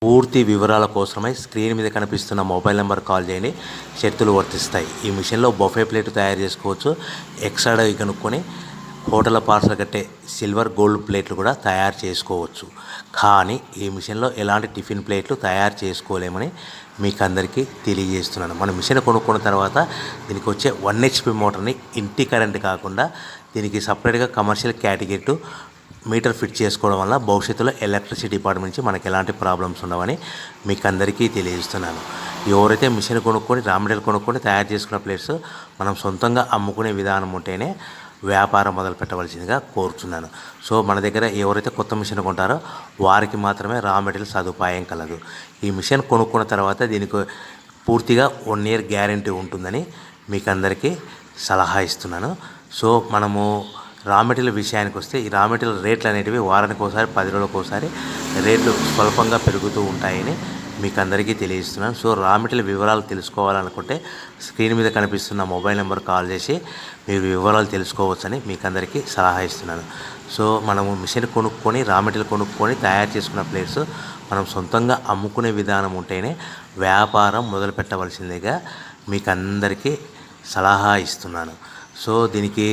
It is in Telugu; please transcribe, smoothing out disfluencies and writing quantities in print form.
పూర్తి వివరాల కోసమై స్క్రీన్ మీద కనిపిస్తున్న మొబైల్ నెంబర్ కాల్ చేయండి. షరతులు వర్తిస్తాయి. ఈ మిషన్లో బొఫే ప్లేట్ తయారు చేసుకోవచ్చు. ఎక్స్ట్రా డై కనుక్కొని హోటల్ పార్సల్ కట్టే సిల్వర్ గోల్డ్ ప్లేట్లు కూడా తయారు చేసుకోవచ్చు. కానీ ఈ మిషన్లో ఎలాంటి టిఫిన్ ప్లేట్లు తయారు చేసుకోలేమని మీకు అందరికీ తెలియజేస్తున్నాను. మన మిషన్ కొనుక్కున్న తర్వాత దీనికి వచ్చే 1 HP మోటార్ని ఇంటి కరెంట్ కాకుండా దీనికి సపరేట్గా కమర్షియల్ కేటగిరీ మీటర్ ఫిట్ చేసుకోవడం వల్ల భవిష్యత్తులో ఎలక్ట్రిసిటీ డిపార్ట్మెంట్ నుంచి మనకి ఎలాంటి ప్రాబ్లమ్స్ ఉండవని మీకు అందరికీ తెలియజేస్తున్నాను. ఎవరైతే మిషన్ కొనుక్కొని రా మెటీరియల్ కొనుక్కొని తయారు చేసుకున్న ప్లేట్స్ మనం సొంతంగా అమ్ముకునే విధానం ఉంటేనే వ్యాపారం మొదలు పెట్టవలసిందిగా కోరుచున్నాను. సో మన దగ్గర ఎవరైతే కొత్త మిషన్ కొంటారో వారికి మాత్రమే రా మెటీరియల్ సదుపాయం కలదు. ఈ మిషన్ కొనుక్కున్న తర్వాత దీనికి పూర్తిగా 1 year గ్యారంటీ ఉంటుందని మీకు అందరికీ సలహా ఇస్తున్నాను. సో మనము రా మెటీరియల్ విషయానికి వస్తే ఈ రా మెటీరియల్ రేట్లు అనేటివి వారానికి ఒకసారి 10 రోజులకు ఒకసారి రేట్లు స్వల్పంగా పెరుగుతూ ఉంటాయని మీకు అందరికీ తెలియజేస్తున్నాను. సో రా మెటీరియల్ వివరాలు తెలుసుకోవాలనుకుంటే స్క్రీన్ మీద కనిపిస్తున్న మొబైల్ నెంబర్ కాల్ చేసి మీరు వివరాలు తెలుసుకోవచ్చని మీకు అందరికీ సలహా ఇస్తున్నాను. సో మనము మిషన్ కొనుక్కొని రా మెటీరియల్ కొనుక్కొని తయారు చేసుకున్న ప్లేట్స్ మనం సొంతంగా అమ్ముకునే విధానం ఉంటేనే వ్యాపారం మొదలు పెట్టవలసిందిగా మీకు అందరికీ సలహా ఇస్తున్నాను. సో దీనికి